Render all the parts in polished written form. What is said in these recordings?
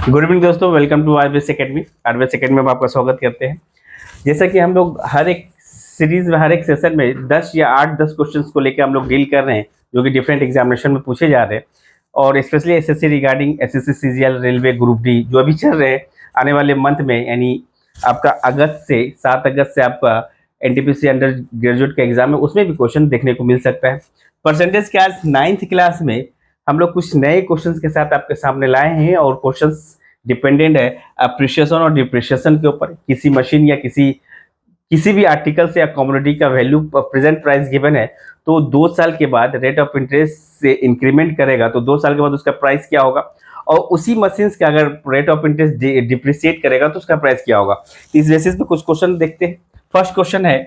Good evening दोस्तों, welcome to RBS Academy. RBS Academy में आपका स्वागत करते हैं। जैसा कि हम लोग हर एक सीरीज में, हर एक सेशन में 10 या 8-10 क्वेश्चंस को लेकर हम लोग डील कर रहे हैं, जो कि डिफरेंट एग्जामिनेशन में पूछे जा रहे हैं। और specially SSC regarding SSC CGL, railway, group D जो अभी चल रहे हैं, आने वाले मंथ में, यानी आपका अगस्त से 7 अगस्त से आपका एनटीपीसी अंडर ग्रेजुएट का एग्जाम है, उसमें भी क्वेश्चन देखने को मिल सकता है। परसेंटेज के आज 9th क्लास में हम लोग कुछ नए क्वेश्चंस के साथ आपके सामने लाए हैं, और क्वेश्चंस डिपेंडेंट है अप्रिशिएशन और डिप्रिशिएशन के ऊपर। किसी मशीन या किसी भी आर्टिकल से या कमोडिटी का वैल्यू प्रेजेंट प्राइस गिवन है, तो 2 साल के बाद रेट ऑफ इंटरेस्ट से इंक्रीमेंट करेगा, तो 2 साल के बाद उसका प्राइस क्या होगा, और उसी मशीन का अगर रेट ऑफ इंटरेस्ट डिप्रिशिएट करेगा तो उसका प्राइस क्या होगा। इस बेसिस पे कुछ क्वेश्चन देखते हैं। फर्स्ट क्वेश्चन है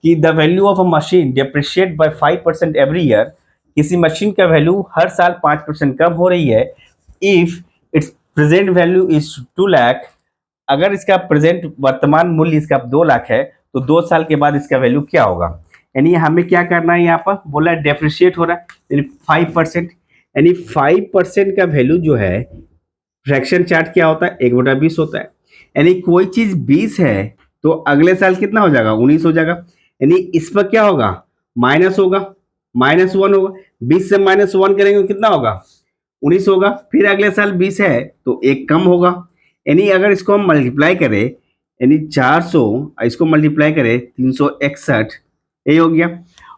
कि the value of a machine depreciate by 5% every year. किसी मशीन का वैल्यू हर साल 5% कम हो रही है। If its present value is 2 lakh, अगर इसका प्रेजेंट वर्तमान मूल्य इसका 2 लाख है, तो 2 साल के बाद इसका वैल्यू क्या होगा। यानी हमें क्या करना है, यहाँ पर बोला है डेप्रिशिएट हो रहा है, यानी 5%। यानी 5% का वैल्यू जो है, फ्रैक्शन चार्ट क्या होता है, 1/20 होता है। यानी कोई चीज 20 है तो अगले साल कितना हो जाएगा, 19 हो जाएगा। यानी इस पर क्या होगा, माइनस होगा, -1 होगा। 20 से -1 करेंगे तो कितना होगा, 19 होगा। फिर अगले साल 20 है तो एक कम होगा। यानी अगर इसको हम मल्टीप्लाई करें, यानी 400, इसको मल्टीप्लाई करें 361, ये हो गया।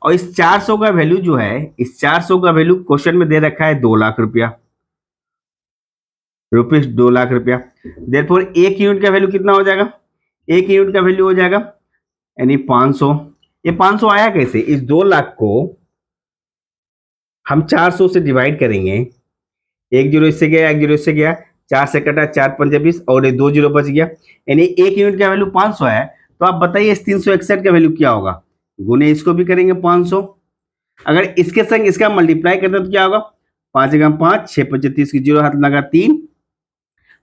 और इस 400 का वैल्यू जो है, इस 400 का वैल्यू क्वेश्चन में दे रखा है 2 लाख रुपया, रुपीज 2 लाख रुपया। देयरफॉर एक यूनिट का वैल्यू कितना हो जाएगा, एक यूनिट का वैल्यू हो जाएगा यानी 500। ये 500 आया कैसे, इस 2 लाख को हम 400 से डिवाइड करेंगे। एक जीरो इससे गया, एक जीरो इससे गया, 4 से कटा, 4×5 = 20, और ये 2 जीरो बच गया। यानी एक यूनिट का वैल्यू 500 है। तो आप बताइए इस 361 का वैल्यू क्या होगा। गुने इसको भी करेंगे 500, अगर इसके संग इसका मल्टीप्लाई करते तो क्या होगा, 5×5 6×25 की जीरो हाथ लगा 3,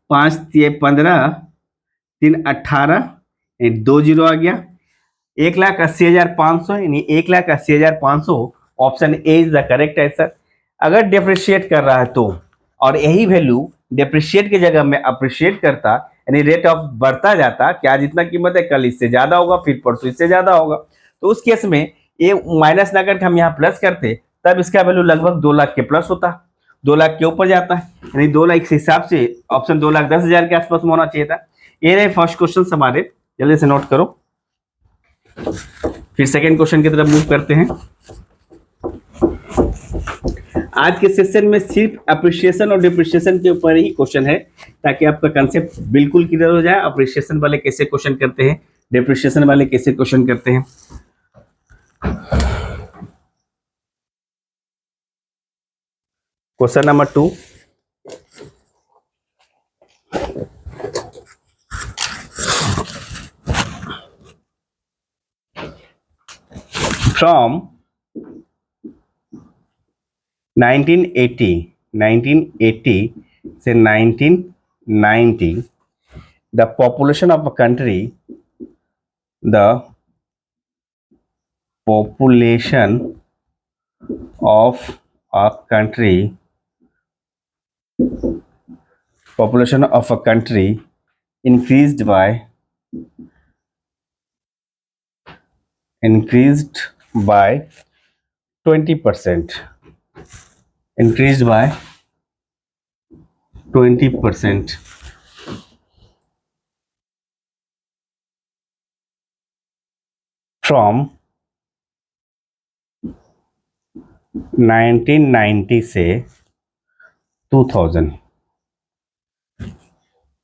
5×3 = 15, 3×18, 2 जीरो आ गया, 1,80,500, यानी 1,80,500। Option A is the correct answer. अगर डिप्रिशिएट कर रहा है तो, और यही वैल्यू डिप्रिशिएट की जगह में अप्रिशिएट करता, यानी रेट ऑफ बढ़ता जाता कि आज इतना कीमत है, कल इससे ज्यादा होगा, फिर परसों इससे ज्यादा होगा, तो उस केस में ये माइनस ना करके हम यहाँ प्लस करते, तब इसका वैल्यू लगभग 2 लाख के प्लस होता, 2 लाख के ऊपर जाता है। यानी 2 लाख के हिसाब से ऑप्शन 2,10,000 के आसपास में होना चाहिए था। ये रहे फर्स्ट क्वेश्चन हमारे, जल्दी से नोट करो। फिर सेकेंड क्वेश्चन की तरफ मूव करते हैं। आज के सेशन में सिर्फ अप्रिशिएशन और डिप्रिशिएशन के ऊपर ही क्वेश्चन है, ताकि आपका कंसेप्ट बिल्कुल क्लियर हो जाए। अप्रिशिएशन वाले कैसे क्वेश्चन करते हैं, डिप्रिशिएशन वाले कैसे क्वेश्चन करते हैं। क्वेश्चन नंबर 2, फ्रॉम 1980 से 1990, the population of a country the population of a country increased by 20%, increased by 20% from 1990 से 2000।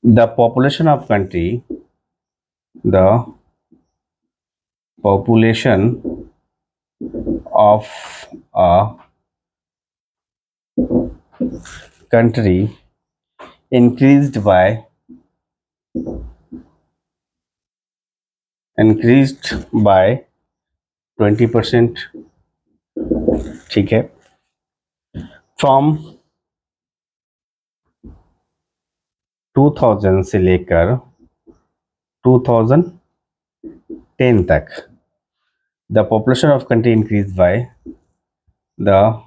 The population of country, the population of a country increased by 20%, ठीक है। From 2000 से लेकर 2010 तक the population of country increased by, the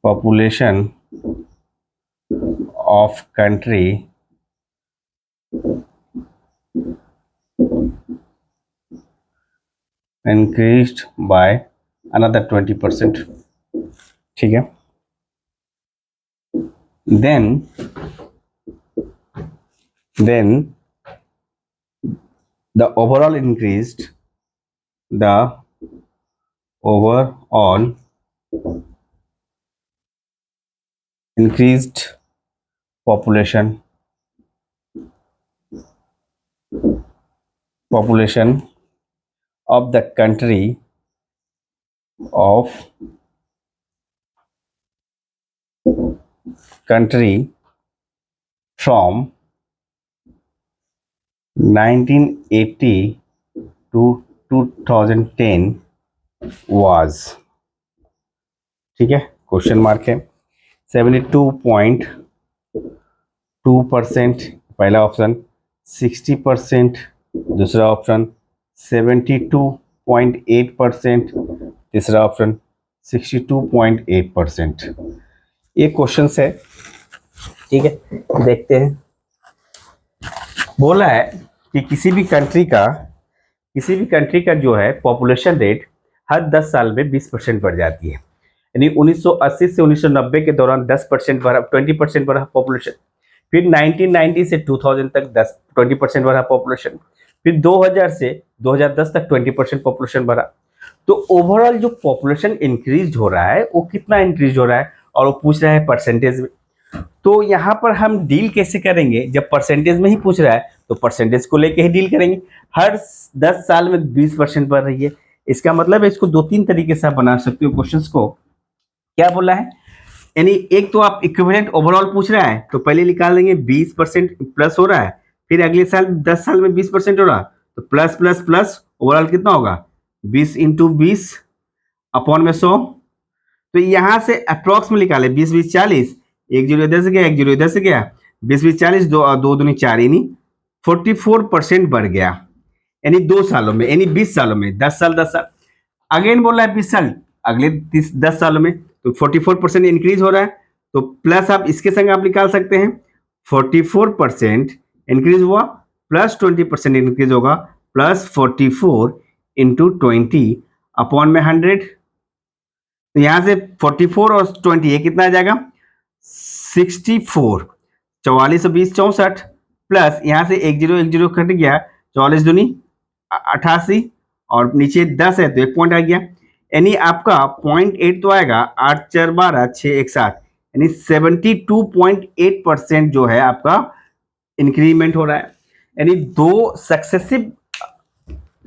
population of country increased by another 20%. ठीक है, then the overall increased population of the country from 1980 to 2010 was, ठीक है, question mark है, 72.2% पहला ऑप्शन, 60% दूसरा ऑप्शन, 72.8% तीसरा ऑप्शन, 62.8%। ये क्वेश्चन है, ठीक है, देखते हैं। बोला है कि किसी भी कंट्री का जो है पॉपुलेशन रेट हर 10 साल में 20% बढ़ जाती है। यानी 1980 से 1990 के दौरान 10% बढ़ा, 20% बढ़ा पॉपुलेशन, फिर 1990 से 2000 तक 20% बढ़ा पॉपुलेशन, फिर 2000 से 2010 तक 20% पॉपुलेशन बढ़ा। तो ओवरऑल जो पॉपुलेशन इंक्रीज हो रहा है वो कितना इंक्रीज हो रहा है, और वो पूछ रहा है परसेंटेज में। तो यहाँ पर हम डील कैसे करेंगे, जब परसेंटेज में ही पूछ रहा है तो परसेंटेज को लेके ही डील करेंगे। हर 10 साल में 20% बढ़ रही है, इसका मतलब है इसको 2-3 तरीके से आप बना सकते हो क्वेश्चंस को। क्या बोला है, यानी एक तो आप इक्विवेलेंट ओवरऑल पूछ रहा है तो पहले निकाल देंगे 20% प्लस हो रहा है, फिर अगले साल 10 साल में 20% हो रहा, तो प्लस प्लस प्लस ओवरऑल कितना होगा, 20 इंटू 20 अपॉन में 100। तो यहां से अप्रोक्स में निकाले 20 20 40, एक जीरो इधर से गया, एक जीरो इधर से गया, 20 20 40, दो दूनी 4, यानी 44% बढ़ गया, यानी 2 सालों में, यानी 20 सालों में, 10 साल 10 साल, अगेन बोल रहा है 20 साल, अगले 10 सालों में, तो 44% इंक्रीज हो रहा है। तो प्लस आप इसके संग आप निकाल सकते हैं, 44% इंक्रीज हुआ प्लस 20% इंक्रीज होगा, प्लस 44 इंटू 20 अपॉन में 100। तो यहां से 44 और 20 ये कितना आ जाएगा, 64, 44 और 20 64, प्लस यहाँ से एक जीरो कट गया, 44 दूनी 88, और नीचे 10 है तो 1 पॉइंट आ गया, यानी आपका 0.8 तो आएगा, 8 4 12 6 1 7, यानी 72.8% जो है आपका इंक्रीमेंट हो रहा है। यानी 2 सक्सेसिव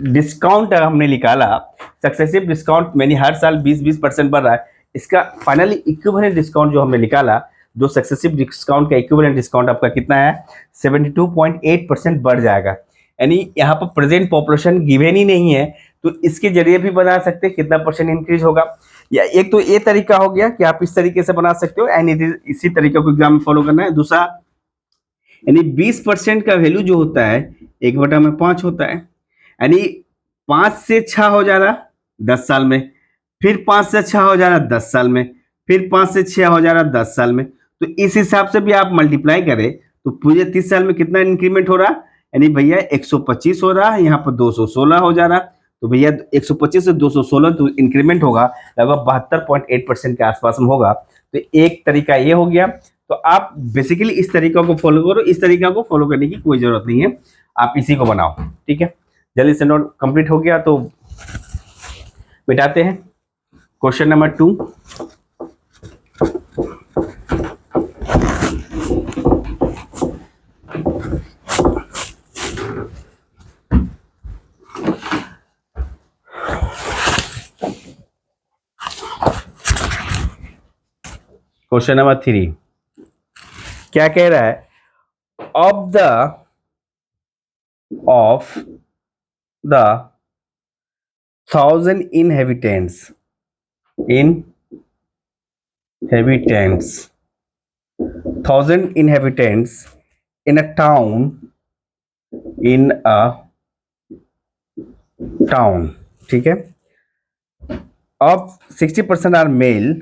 डिस्काउंट हमने निकाला, सक्सेसिव डिस्काउंट यानी हर साल 20% बढ़ रहा है, इसका फाइनली इक्विवेलेंट डिस्काउंट जो हमने निकाला, जो सक्सेसिव डिस्काउंट का इक्विवेलेंट डिस्काउंट आपका कितना है, 72.8% बढ़ जाएगा। यानी यहाँ पर प्रेजेंट पॉपुलेशन गिवन ही नहीं है, तो इसके जरिए भी बना सकते हैं कितना परसेंट इंक्रीज होगा। या एक तो ये तरीका हो गया कि आप इस तरीके से बना सकते हो, एंड इसी तरीके को एग्जाम में फॉलो करना है। दूसरा, यानी 20% का वैल्यू जो होता है 1/5 होता है, यानी 5 से 6 हो जा रहा 10 साल में, फिर 5 से 6 हो जा रहा 10 साल में, फिर 5 से 6 हो जा रहा 10 साल में। तो इस हिसाब से भी आप मल्टीप्लाई करें तो पूरे 30 साल में कितना इंक्रीमेंट हो रहा, यानी भैया 125 हो रहा है, यहाँ पर 216 हो जा रहा, तो भैया 125 से 216 तो इंक्रीमेंट होगा लगभग 72.8% के आसपास में होगा। तो एक तरीका ये हो गया। तो आप बेसिकली इस तरीका को फॉलो करो, इस तरीका को फॉलो करने की कोई जरूरत नहीं है, आप इसी को बनाओ, ठीक है। जल्दी से नोट कंप्लीट हो गया तो बिठाते हैं क्वेश्चन नंबर 2। क्वेश्चन नंबर 3 क्या कह रहा है, of the 1000 inhabitants in 1000 inhabitants in a town, ठीक है, अब 60% are male,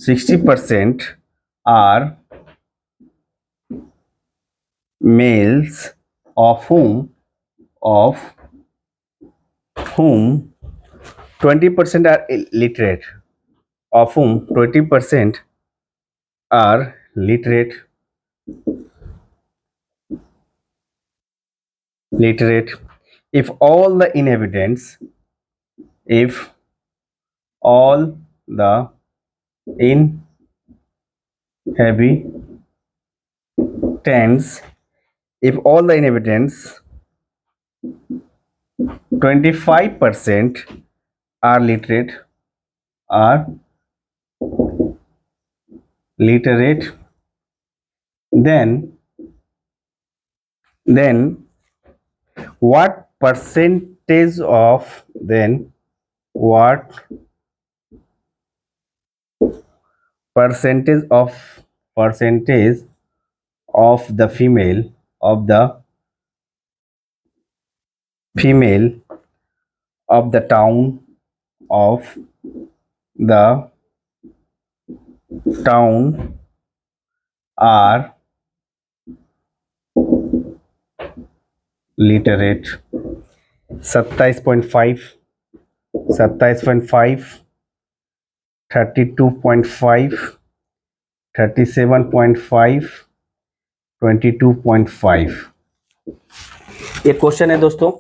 60% are males of whom 20% are literate, of whom 20% are literate, if all the inhabitants, if all the inhabitants, if all the inhabitants 25% are literate, are literate, then what percentage of what percentage of the female of the town the town are literate? 27.5, 27.5, 32.5, 37.5, 22.5। ये question है दोस्तों,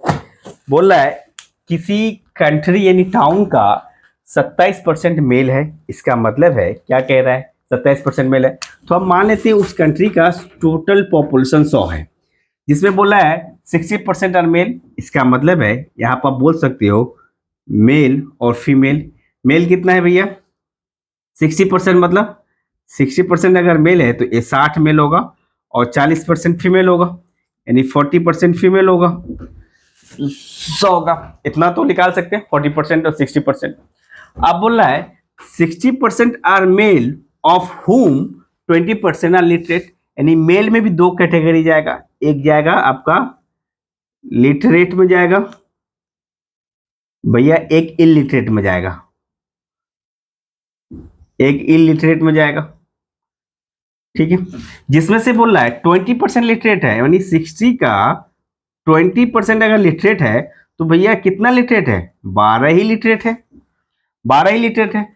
बोल रहा है किसी country यानी town का 27% mail है। इसका मतलब है क्या कह रहा है, 27% मेल है, तो हम मान लेते हैं उस कंट्री का टोटल पॉपुलेशन 100 है, जिसमें बोला है 60% आर मेल। इसका मतलब है यहाँ पर आप बोल सकते हो मेल और फीमेल। मेल कितना है भैया 60%, मतलब 60% अगर मेल है तो ये 60 मेल होगा और 40% फीमेल होगा, यानी 40% फीमेल होगा, 100 का। इतना तो निकाल सकते हैं 40% और 60%। अब बोल रहा है 60% आर मेल ऑफ हुम 20% आर लिटरेट, यानी मेल में भी दो कैटेगरी जाएगा, एक जाएगा आपका लिटरेट में जाएगा भैया, एक इलिटरेट में जाएगा, एक इलिटरेट में जाएगा, ठीक है। जिसमें से बोल रहा है 20% लिटरेट है, यानी 60 का 20% अगर लिटरेट है तो भैया कितना लिटरेट है, 12 ही लिटरेट है, 12 ही लिटरेट है।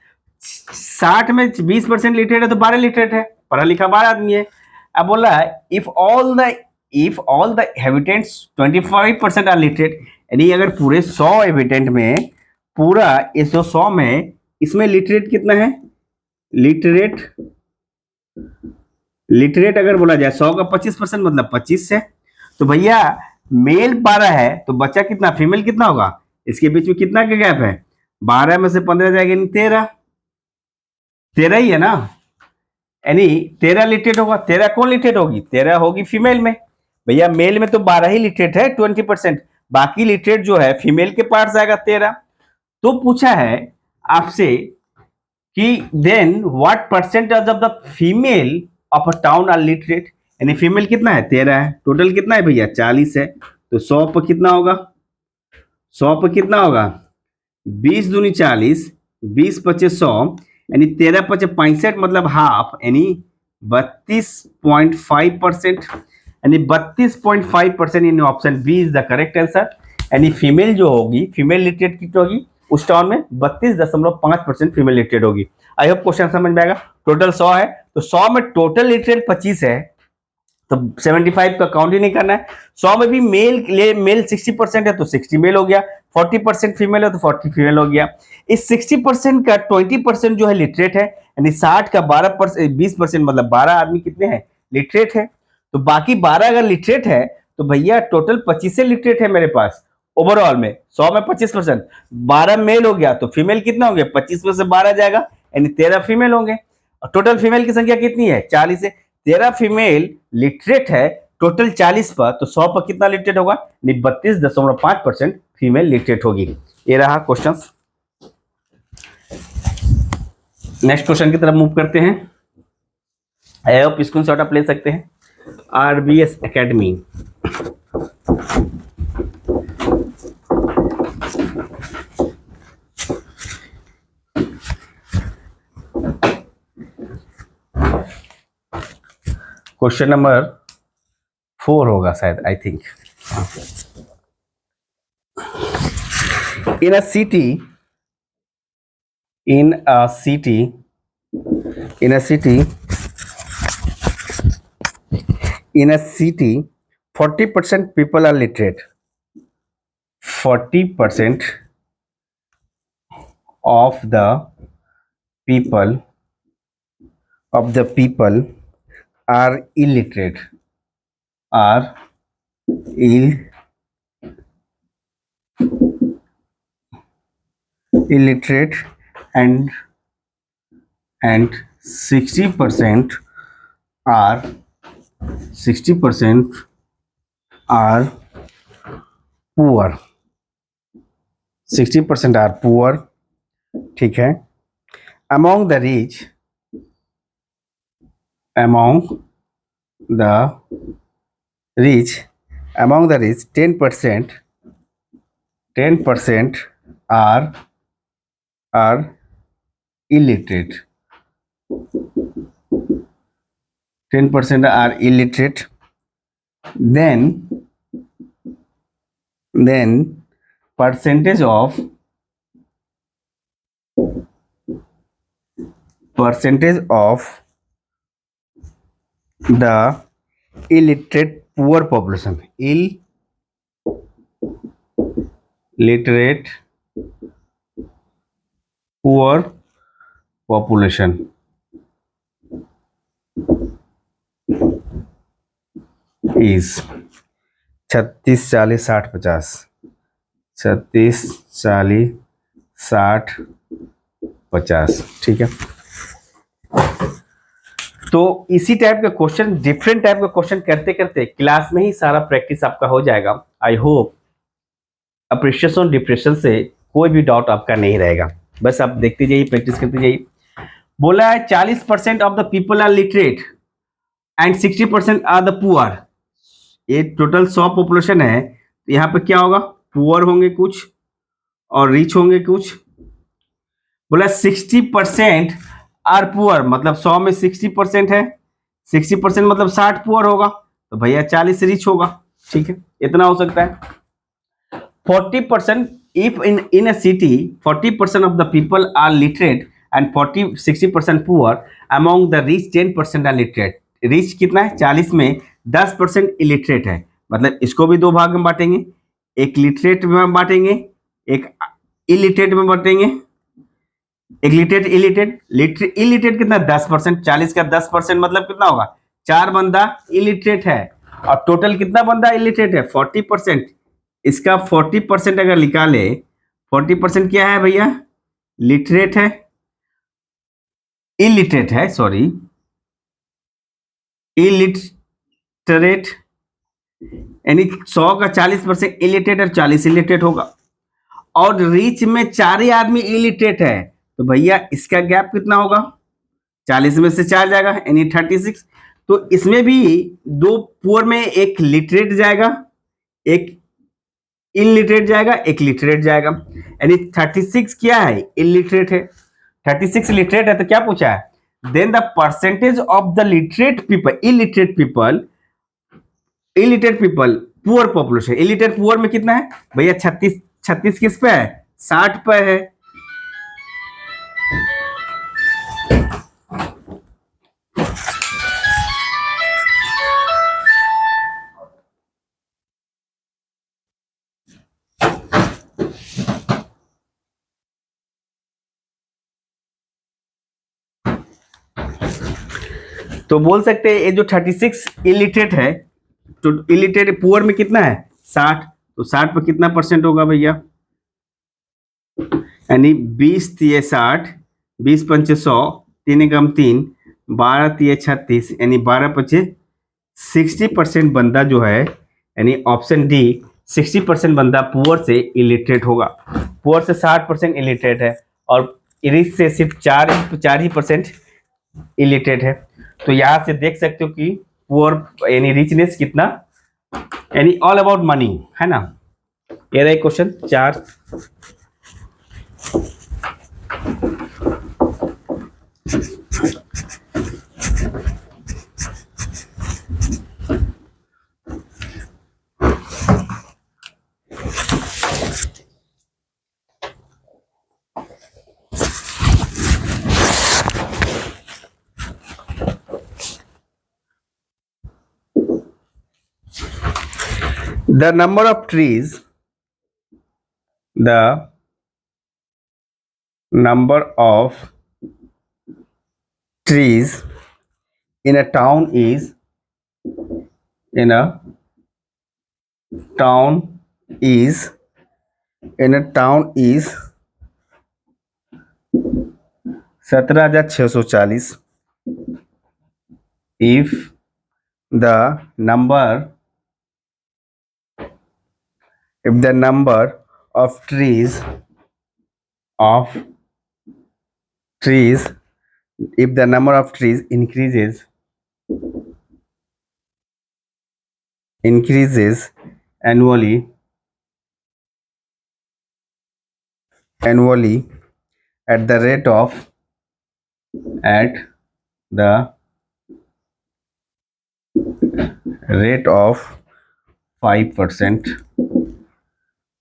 60 में 20% लिटरेट है तो 12 लिटरेट है, पढ़ा लिखा 12 आदमी है। अब बोल रहा है if all the habitants 25% are literate, यानी अगर पूरे 100 हैबिटेंट में पूरा 100 में इसमें लिटरेट कितना है, लिटरेट अगर बोला जाए 100 का 25% मतलब 25 है, तो भैया मेल 12 है तो बच्चा कितना, फीमेल कितना होगा, इसके बीच में कितना का गैप है, 12 में से 15 जाएगा, 13 ही है ना, यानी 13 लिटरेट होगा। 13 कौन लिटरेट होगी, 13 होगी फीमेल में। भैया मेल में तो 12 ही लिटरेट है 20%, बाकी लिटरेट जो है फीमेल के पार्ट आएगा 13। तो पूछा है आपसे कि then what percentage of the female of a town are literate, यानी फीमेल कितना है 13 है, टोटल कितना है भैया 40 है, तो 100 पर कितना होगा, 100 पर कितना होगा, 20 दूनी 40, 20 पचे 100, यानी 13 पचे 65 मतलब हाफ, यानी 32.5%, यानी 32.5%, यानी option B is the correct answer. यानी फीमेल जो होगी, फीमेल लिटरेट कितनी होगी उस टाउन में, 32.5% फीमेल लिटरेट होगी। आई होप क्वेश्चन समझ में आएगा। टोटल 100 है तो 100 में टोटल लिटरेट 25 है, तो 75 का काउंट ही नहीं करना है। 100 में भी मेल 60% है तो 60 मेल हो गया, 40% फीमेल है तो 40 फीमेल हो गया। इस 60% का 20% जो है लिटरेट है, यानी 60 का 20% मतलब 12 आदमी कितने हैं लिटरेट है, तो बाकी 12 अगर लिटरेट है तो भैया टोटल 25 से लिटरेट है मेरे पास ओवरऑल में। 100 में 25%, 12 मेल हो गया तो फीमेल कितना होंगे, 25 में से 12 जाएगा, यानी 13 फीमेल होंगे। और टोटल फीमेल की संख्या कितनी है 40 है, 13 फीमेल लिटरेट है टोटल 40 पर, तो 100 पर कितना लिटरेट होगा, 32.5% फीमेल लिटरेट होगी। ये रहा क्वेश्चन। नेक्स्ट क्वेश्चन की तरफ मूव करते हैं। आई होप स्क्रीनशॉट आप ले सकते हैं। आरबीएस एकेडमी, क्वेश्चन नंबर 4 होगा शायद, I think. In a city in a city in a city in a city 40% people are literate. 40% of the people are illiterate, are illiterate, and 60% are 60% are poor. 60% are poor, ठीक है। among the rich among the rich 10% are illiterate. 10% are illiterate. Then percentage of the illiterate poor population, illiterate poor population is 36, 40, 60, 50. 36, 40, 60, 50, ठीक है। तो इसी type का question, different type का question करते करते क्लास में ही सारा प्रैक्टिस आपका हो जाएगा। आई होप अप्रिशिएशन डिप्रेशन से कोई भी डाउट आपका नहीं रहेगा। बस आप देखते जाइए, प्रैक्टिस करते जाइए। बोला है 40% of the people are literate and 60% are the poor. ये टोटल 100 पॉपुलेशन है, तो यहाँ पे क्या होगा, पुअर होंगे कुछ और रिच होंगे कुछ। बोला 60% आर पुअर, मतलब 100 में 60% है, 60% मतलब 60 पुअर होगा, तो भैया 40 रिच होगा, ठीक है, इतना हो सकता है। 40%, if in a city 40% of the people are literate and 60% poor, among the rich 10% are literate. Rich कितना है, 40 में 10% इलिटरेट है, मतलब इसको भी दो भाग में बांटेंगे, एक लिटरेट में बांटेंगे, एक इलिटरेट में बांटेंगे। एक लिटरेट इलिटरेट कितना, 10%, 40 का 10% मतलब कितना होगा, 4 बंदा इलिटरेट है, और टोटल कितना बंदा इलिटरेट है, 40%। इसका 40% अगर निकाले, 40% क्या है भैया, लिटरेट है, इलिटरेट है, सॉरी इलिटरेट, यानी 100 का 40% इलिटरेट और 40 इलिटरेट होगा। और रिच में 4 ही आदमी इलिटरेट है, तो भैया इसका गैप कितना होगा, 40 में से 4 जाएगा, यानी 36। तो इसमें भी दो पुअर में एक लिटरेट जाएगा, एक इलिटरेट जाएगा, एक लिटरेट जाएगा, यानी 36 क्या है, इलिटरेट है। 36 लिटरेट है, तो क्या पूछा है, then the percentage of the literate people, illiterate people poor population. Illiterate poor में कितना है भैया, 36 किस पे है, 60 पे है। तो बोल सकते हैं ये जो 36 इलिटरेट है, तो इलिटरेट पुअर में कितना है, 60, तो 60 पर कितना परसेंट होगा भैया, यानी 20 तिये 60, 20 पंचे 100, 3 एकम 3, 12 तिये 36, यानी 12 पचे 60% बंदा जो है, यानी ऑप्शन डी 60% बंदा पुअर से इलिटरेट होगा। पुअर से 60% इलिटरेट है, और रिच से सिर्फ 4 ही परसेंट इलिटरेट है। तो यहाँ से देख सकते हो कि पुअर यानी रिचनेस कितना, यानी ऑल अबाउट मनी है ना। ये रहा question 4। The number of trees, the number of trees in a town is, in a town is, in a town is 17,640 if the number, if the number of of trees if the number of trees increases annually at the the rate of 5%,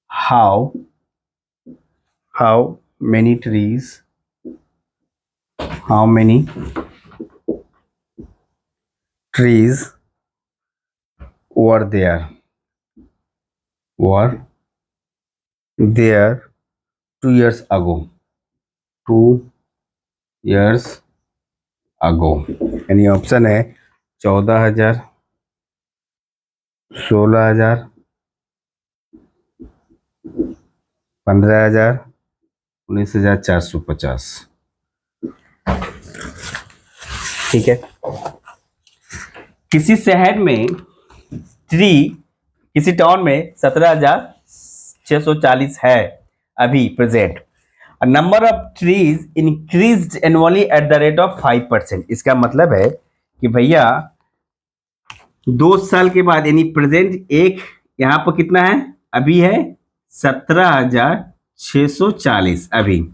how how many trees were were there 2 years ago, 2 years ago? यानी option है 14,000, 16,000, 15,000, 19,450। ठीक है। किसी शहर में tree, किसी town में 17,640 है अभी present. Number of trees increase annually at the rate of 5%। इसका मतलब है कि भैया 2 साल के बाद, यानी प्रेजेंट एक यहाँ पर कितना है, अभी है 17,640 अभी,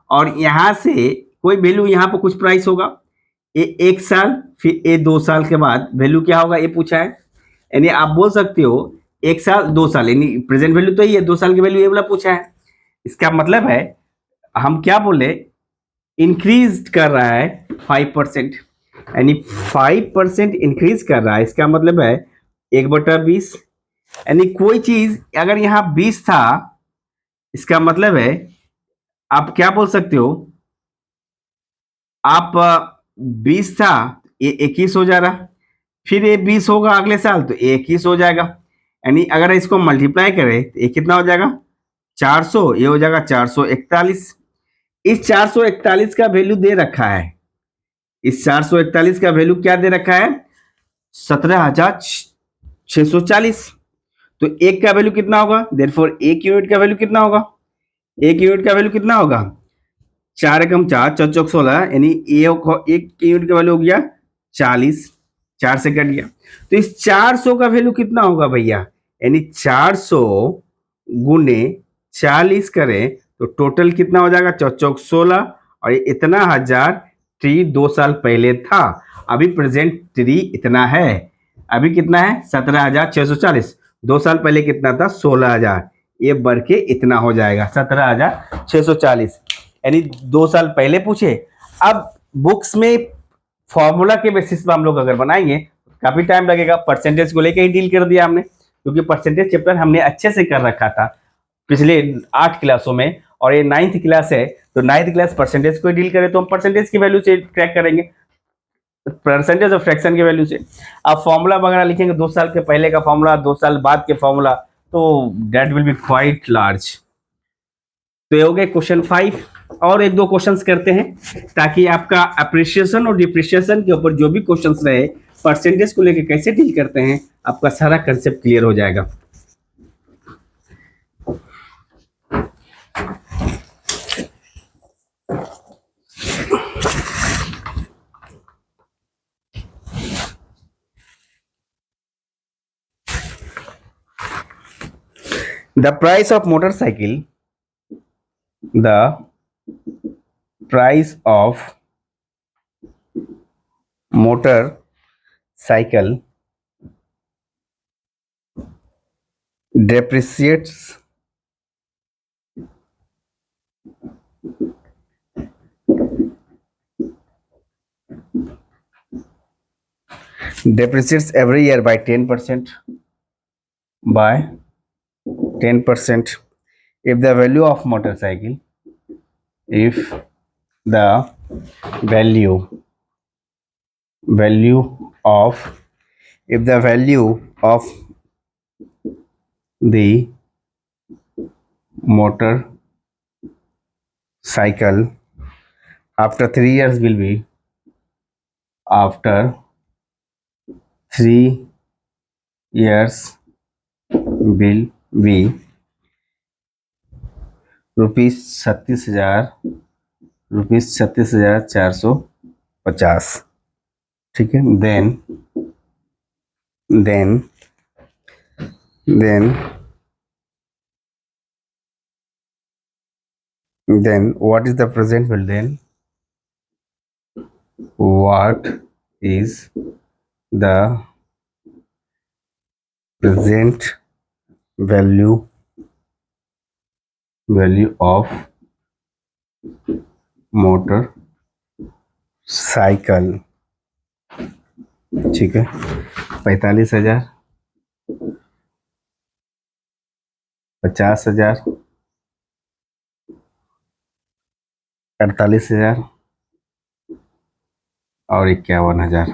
और यहाँ से कोई वैल्यू, यहाँ पर कुछ प्राइस होगा, ये 1 साल, फिर ये 2 साल के बाद वैल्यू क्या होगा ये पूछा है। यानी आप बोल सकते हो 1 साल 2 साल, यानी प्रेजेंट वैल्यू तो ही है, 2 साल की वैल्यू ये वाला पूछा है। इसका मतलब है हम क्या बोले, इंक्रीज कर रहा है 5%, यानी 5% इंक्रीज कर रहा है। इसका मतलब है 1/20, यानी कोई चीज अगर यहाँ 20 था, इसका मतलब है आप क्या बोल सकते हो, आप 20 था, ये 21 हो जा रहा, फिर ये 20 होगा अगले साल तो ये 21 हो जाएगा। यानी अगर इसको मल्टीप्लाई करें तो ये कितना हो जाएगा, 400, ये हो जाएगा 441। इस 441 का वैल्यू दे रखा है, इस 441 का वैल्यू क्या दे रखा है, 17,640। तो एक का वैल्यू कितना होगा, देयरफॉर एक यूनिट का वैल्यू कितना होगा, एक यूनिट का वैल्यू कितना होगा, 4 × 4 = 4 × 4 = 16, यानी एक यूनिट का वैल्यू हो गया 40, 4 से कट गया। तो इस 400 का वैल्यू कितना होगा भैया, यानी 400 गुने 40 करें तो टोटल कितना हो जाएगा, 4 × 4 = 16, और ये इतना हजार ट्री 2 साल पहले था। अभी प्रेजेंट ट्री इतना है, अभी कितना है 17,640, 2 साल पहले कितना था 16,000, ये बढ़ के इतना हो जाएगा 17,640, यानी 2 साल पहले पूछे। अब बुक्स में फॉर्मूला के बेसिस पर हम लोग अगर बनाएंगे काफी टाइम लगेगा, परसेंटेज को लेके ही डील कर दिया हमने, क्योंकि परसेंटेज चैप्टर हमने अच्छे से कर रखा था पिछले 8 क्लासों में, और ये 9th क्लास है, तो 9th क्लास परसेंटेज को डील करें तो हम परसेंटेज की वैल्यू से ट्रैक करेंगे, परसेंटेज ऑफ फ्रैक्शन की वैल्यू से। अब फॉर्मूला वगैरह लिखेंगे 2 साल के पहले का फॉर्मूला, 2 साल बाद के फॉर्मूला, तो that will be quite large. तो ये हो गए क्वेश्चन 5, और एक दो क्वेश्चंस करते हैं ताकि आपका अप्रिशिएशन और डिप्रिशिएशन के ऊपर जो भी क्वेश्चंस रहे, परसेंटेज को लेकर कैसे डील करते हैं, आपका सारा कंसेप्ट क्लियर हो जाएगा। The price of motorcycle, the price of motorcycle depreciates every year by 10%. by 10%. If the value of motorcycle, if the value value of if the value of the motorcycle after 3 years will be after 3 years will be ₹36,450। ठीक है। Then then what is the present value? Then what is the present value of motorcycle? ठीक है। 45,000, 50,000, 48,000 और 51,000।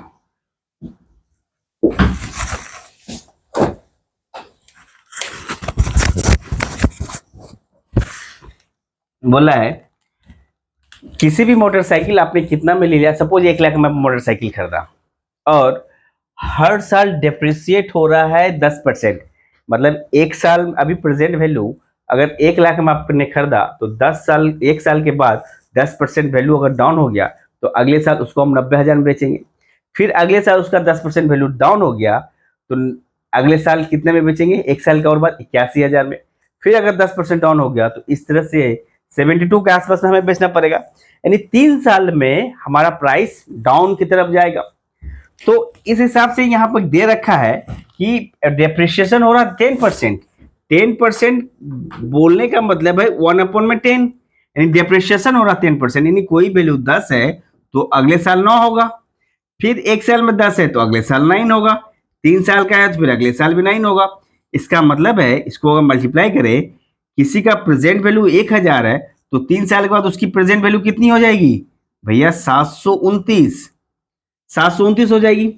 बोला है किसी भी motorcycle आपने कितना में ले लिया, सपोज 1 लाख में मोटरसाइकिल खरीदा और हर साल डेप्रिसिएट हो रहा है 10%। मतलब 1 साल अभी प्रेजेंट वैल्यू अगर 1 लाख में आपने खरीदा तो 10 साल 1 साल के बाद 10% वैल्यू अगर डाउन हो गया तो अगले साल उसको हम 90,000 में बेचेंगे। फिर अगले साल उसका 10% वैल्यू डाउन हो गया तो अगले साल कितने में बेचेंगे, 1 साल का और बाद 81,000 में। फिर अगर 10% डाउन हो गया तो इस तरह से 72 के आसपास में हमें बेचना पड़ेगा। यानी 3 साल में हमारा प्राइस डाउन की तरफ जाएगा। तो इस हिसाब से यहाँ पर दे रखा है कि डेप्रिसिएशन हो रहा 10%। 10% बोलने का मतलब है 1/10, यानी डेप्रिसिएशन हो रहा 10%, यानी कोई वैल्यू 10 है तो अगले साल 9 होगा। फिर 1 साल में 10 है तो अगले साल 9 होगा। 3 साल का है तो फिर अगले साल भी 9 होगा। इसका मतलब है इसको अगर मल्टीप्लाई करें, किसी का प्रेजेंट वैल्यू 1,000 है तो 3 साल के बाद उसकी प्रेजेंट वैल्यू कितनी हो जाएगी भैया, 729 हो जाएगी।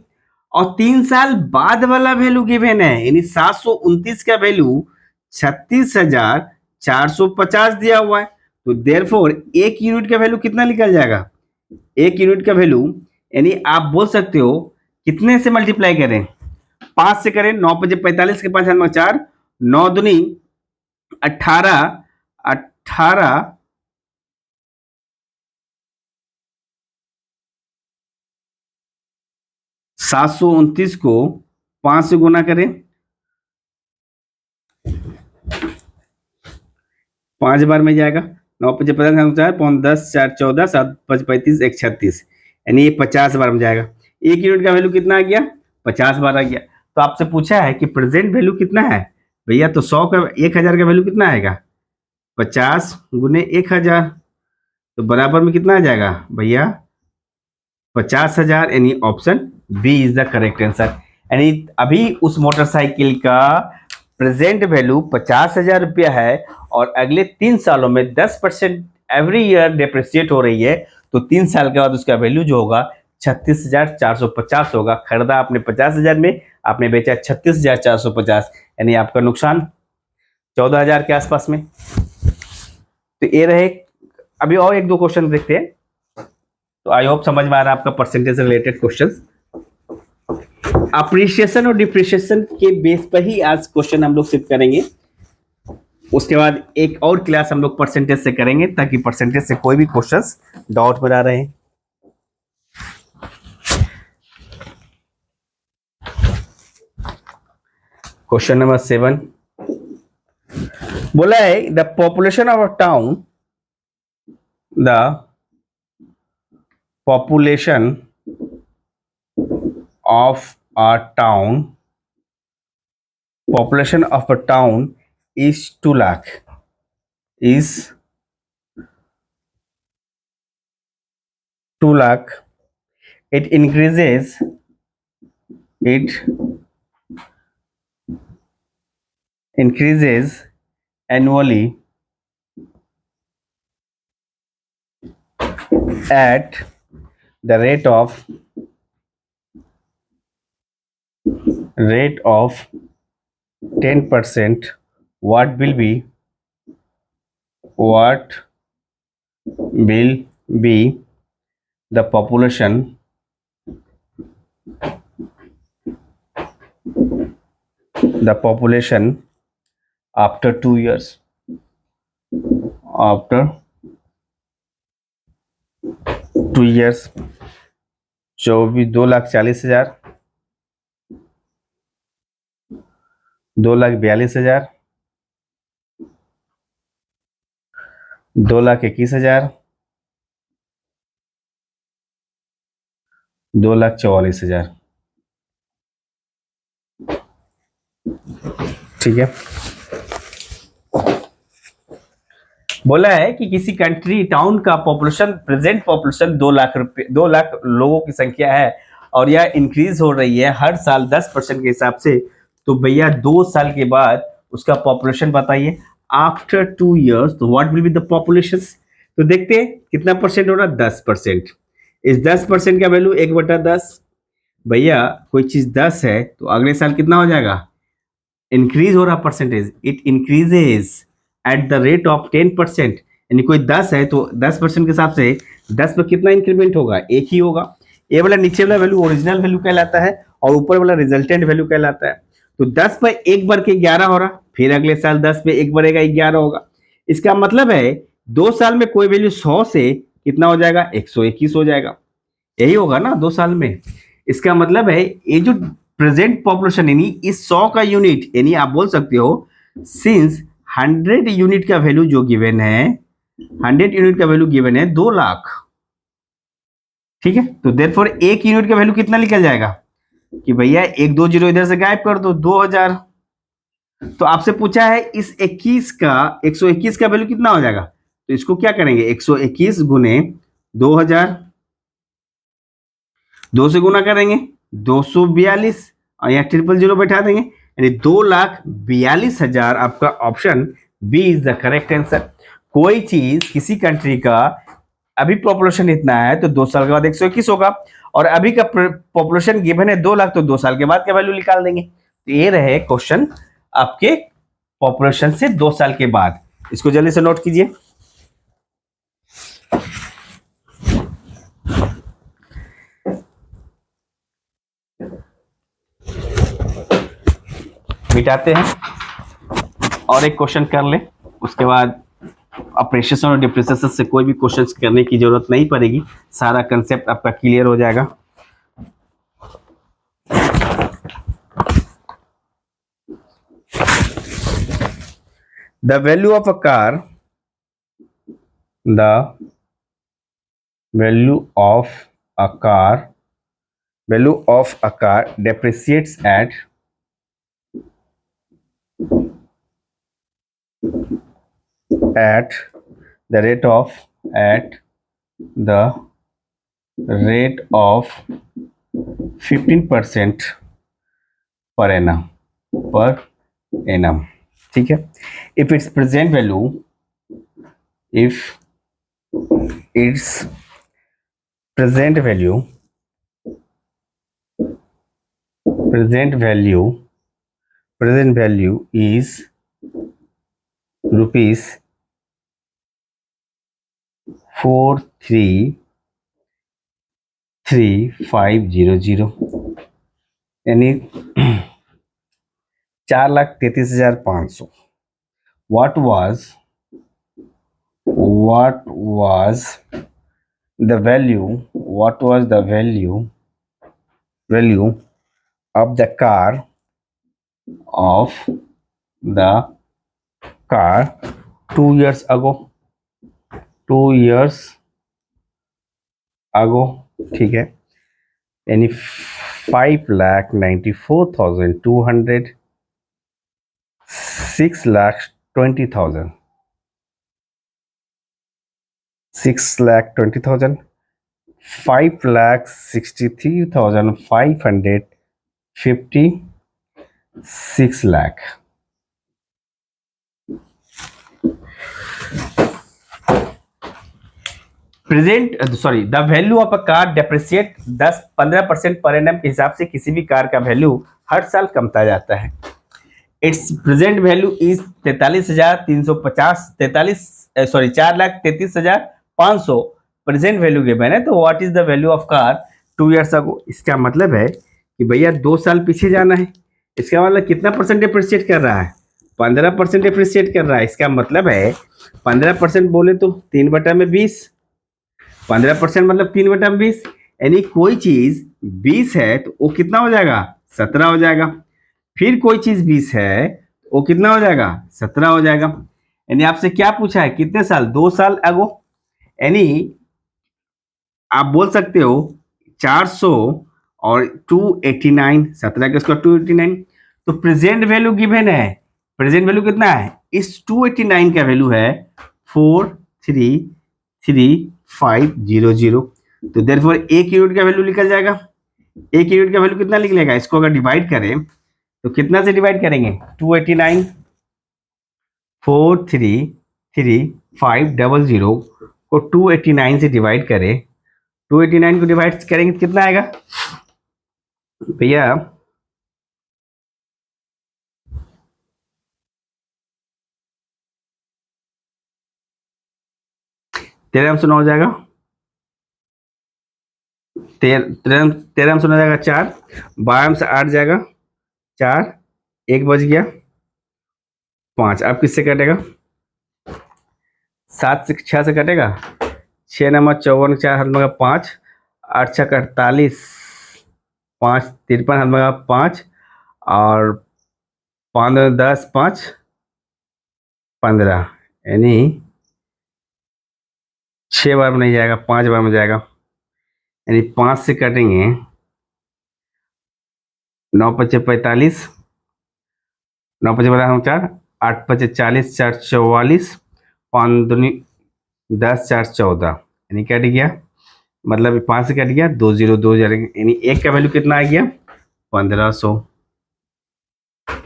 और 3 साल बाद वाला वैल्यू गिवन है, यानी 729 का वैल्यू 36,450 दिया हुआ है। तो देयरफॉर 1 यूनिट का वैल्यू कितना निकल जाएगा, 1 यूनिट का वैल्यू, यानी आप बोल सकते हो कितने से मल्टीप्लाई करें, 5 से करें। 9 5 45 के 5 हाथ में 4, 9 दूनी 18, 18 729 को 5 से गुना करें, 5 बार में जाएगा। 9 5 50 4 5 10 4 14 7 5 35 1 36, यानी ये 50 बार में जाएगा। 1 यूनिट का वैल्यू कितना आ गया, 50 बार आ गया। तो आपसे पूछा है कि प्रेजेंट वैल्यू कितना है भैया, तो 100 का 1,000 का वैल्यू कितना आएगा, 50 गुने 1,000, तो बराबर में कितना आ जाएगा भैया, 50,000, यानी option B is the correct answer. यानी अभी उस मोटरसाइकिल का प्रेजेंट वैल्यू 50,000 रुपया है और अगले 3 सालों में 10% एवरी ईयर डिप्रिसिएट हो रही है, तो 3 साल के बाद उसका वैल्यू जो होगा 36,450 होगा। खरीदा आपने 50,000 में, आपने बेचा 36,450, यानी आपका नुकसान 14,000 के आसपास में। तो ये रहे। अभी और 1 2 क्वेश्चन देखते हैं। तो आई होप समझ में आ रहा है आपका परसेंटेज से रिलेटेड क्वेश्चंस। अप्रिशिएशन और डिप्रिशिएशन के बेस पर ही आज क्वेश्चन हम लोग सिर्फ करेंगे। उसके बाद एक और क्लास हम लोग परसेंटेज से करेंगे ताकि परसेंटेज से कोई भी क्वेश्चंस डाउट में ना रहे। क्वेश्चन नंबर 7 बोला है the population of a town, the population of a town is 2 lakh, is 2 lakh. It increases increases annually at the rate of 10%, what will be what will be the population after 2 years? After 2 years, 2,40,000, 2,42,000, 2,21,000, 2,44,000। ठीक है, बोला है कि किसी country town का population, present population 2 lakh रुपए, 2 लाख लोगों की संख्या है और यह इंक्रीज हो रही है हर साल 10% के हिसाब से। तो भैया 2 साल के बाद उसका पॉपुलेशन बताइए। आफ्टर 2 years तो what will be the population? तो देखते हैं कितना परसेंट हो रहा है, 10%। इस 10% का वैल्यू 1/10। भैया कोई चीज 10 है तो अगले साल कितना हो जाएगा? इंक्रीज हो रहा percentage, it increases at the rate of 10%। यानी कोई 10 है तो 10% के हिसाब से 10 पर कितना इंक्रीमेंट होगा? एक ही होगा। ये वाला नीचे वाला वैल्यू ओरिजिनल वैल्यू कहलाता है और ऊपर वाला रिजल्टेंट वैल्यू कहलाता है। तो 10 पर एक बढ़ के 11 हो रहा, फिर अगले साल 10 पे एक बढ़ेगा 11 होगा। इसका मतलब है 2 साल में कोई वैल्यू 100 से कितना हो जाएगा? 121 हो जाएगा। यही होगा ना 2 साल में। इसका मतलब है ये जो प्रेजेंट पॉपुलेशन यानी इस 100 का यूनिट, यानी आप बोल सकते हो सिंस 100 यूनिट का वैल्यू जो गिवन है, 100 यूनिट का वैल्यू गिवन है 2 लाख। ठीक है, तो देयरफॉर एक यूनिट का वैल्यू कितना निकल जाएगा कि भैया एक 2 जीरो इधर से गायब कर दो, 2000। तो आपसे पूछा है इस 21 का, 121 का वैल्यू कितना हो जाएगा? तो इसको क्या करेंगे, 121 गुने 2000, 2 से गुना करेंगे 242 और यहाँ 000 बैठा देंगे, यानी 2,42,000। आपका option B is the correct answer. कोई चीज किसी कंट्री का अभी पॉपुलेशन इतना है तो 2 साल के बाद 121 होगा, और अभी का पॉपुलेशन गिवन है 2 लाख, तो 2 साल के बाद का वैल्यू निकाल देंगे। तो ये रहे क्वेश्चन आपके पॉपुलेशन से 2 साल के बाद। इसको जल्दी से नोट कीजिए। मिटाते हैं और एक क्वेश्चन कर ले, उसके बाद अप्रिसिएशन और डिप्रिसिएशन से कोई भी क्वेश्चन करने की जरूरत नहीं पड़ेगी, सारा कंसेप्ट आपका क्लियर हो जाएगा। The value of a car, the value of a car, value of a car depreciates at the rate of at the rate of 15% per annum। ठीक है, if its present value, if its present value is rupees 433,500, यानी 4,33,500। what was the value of the car of the car 2 years ago? 2 years ago, ठीक है, यानी 5,94,200, 6,20,000, 6,20,000, 5,63,550, 6 lakh। The value of a car depreciate 10-15% per annum के हिसाब से किसी भी car का वैल्यू हर साल कमता जाता है। It's present value is 43,350 4,33,500 present value given है। तो what is the value of car 2 years अगो? इसका मतलब है कि भैया 2 साल पीछे जाना है। इसका मतलब कितना परसेंट डिप्रिशिएट कर रहा है? 15% डिप्रिशिएट कर रहा है। इसका मतलब है 15% बोले तो 3/20, 15% मतलब 3/20, यानी कोई चीज 20 है तो वो कितना हो जाएगा? 17 हो जाएगा। फिर कोई चीज 20 है तो वो कितना हो जाएगा? 17 हो जाएगा। यानी आपसे क्या पूछा है? कितने साल? 2 साल अगो। यानी आप बोल सकते हो 400 और 289, 17 का स्क्वायर 289। तो प्रेजेंट वैल्यू गिवन है। प्रेजेंट वैल्यू कितना है? इस 289 का वैल्यू है 433,500। तो देयरफॉर एक यूनिट का वैल्यू निकल जाएगा। एक यूनिट का वैल्यू कितना निकलेगा? इसको अगर डिवाइड करें तो कितना से डिवाइड करेंगे? 289 433,500 को 289 से डिवाइड करें, 289 को डिवाइड करेंगे तो कितना आएगा भैया? तेरह में 9 हो जाएगा, तेरह में 9 हो जाएगा 4, 12 से 8 जाएगा 4, 1 बच गया 5। अब किससे कटेगा? 7 से 6 से कटेगा। 6 नंबर 54, 4 हाथ में 5, 8 6 48, 5 53 हाथ में 5 और 5 10 5 15, यानी 6 बार में नहीं जाएगा, 5 बार में जाएगा। यानी 5 से कटेंगे 9 5 45, 9 5 4, 8 5 40, 4 44, 5 दूनी 10, 4 14, यानी कट गया। मतलब 5 से कट गया, 2 0 2 0, यानी एक का वैल्यू कितना आ गया? 1500।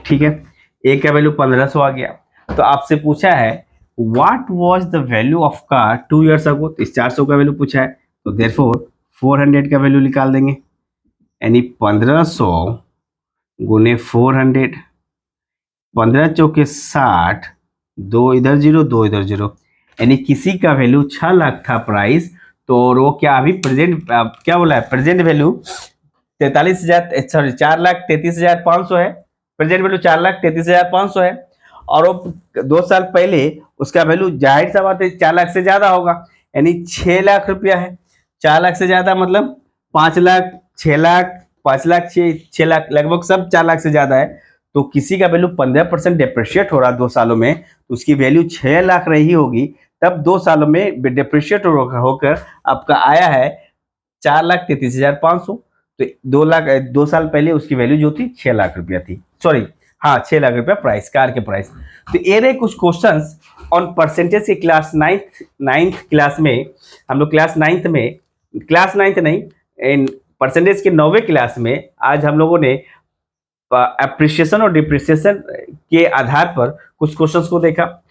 ठीक है, एक का वैल्यू 1500 आ गया। तो आपसे पूछा है what was the value of car 2 years अगो। तो इस 400 का वैल्यू पूछा है, तो देयरफॉर 400 का वैल्यू निकाल देंगे। यानी 1500 गुने 400, 15 चौके 60, 2 इधर 0 2 इधर 0, यानी किसी का वैल्यू 6 लाख था प्राइस। तो वो क्या अभी प्रेजेंट क्या बोला है? प्रेजेंट वैल्यू 4,33,500 है। प्रेजेंट वैल्यू 4,33,500 है। और वो 2 साल पहले उसका वैल्यू जाहिर सा बात है 4 लाख से ज्यादा होगा, यानी 6 लाख रुपया है। 4 लाख से ज्यादा मतलब 5 लाख, 6 लाख, 5 लाख, 6 लाख, लगभग सब 4 लाख से ज्यादा है। तो किसी का वैल्यू 15% डिप्रिशिएट हो रहा है 2 सालों में, तो उसकी वैल्यू 6 लाख रही होगी। तब 2 सालों में डिप्रिशिएट होकर आपका आया है 4,33,500। तो 2 साल पहले उसकी वैल्यू जो थी 6 लाख रुपया थी। सॉरी, हाँ 6 लाख रुपया प्राइस, कार के प्राइस। तो ये रहे कुछ क्वेश्चंस ऑन परसेंटेज के क्लास नाइन्थ क्लास में। हम लोग क्लास नाइन्थ नहीं, इन परसेंटेज के 9वें क्लास में आज हम लोगों ने अप्रिसिएशन और डिप्रिसिएशन के आधार पर कुछ क्वेश्चंस को देखा।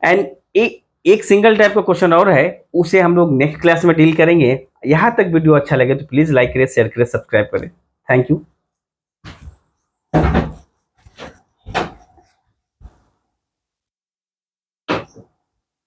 एंड एक सिंगल टाइप का क्वेश्चन और है, उसे हम लोग नेक्स्ट क्लास में डील करेंगे। यहाँ तक वीडियो अच्छा लगे तो प्लीज लाइक करें, शेयर करें, सब्सक्राइब करें। Thank you.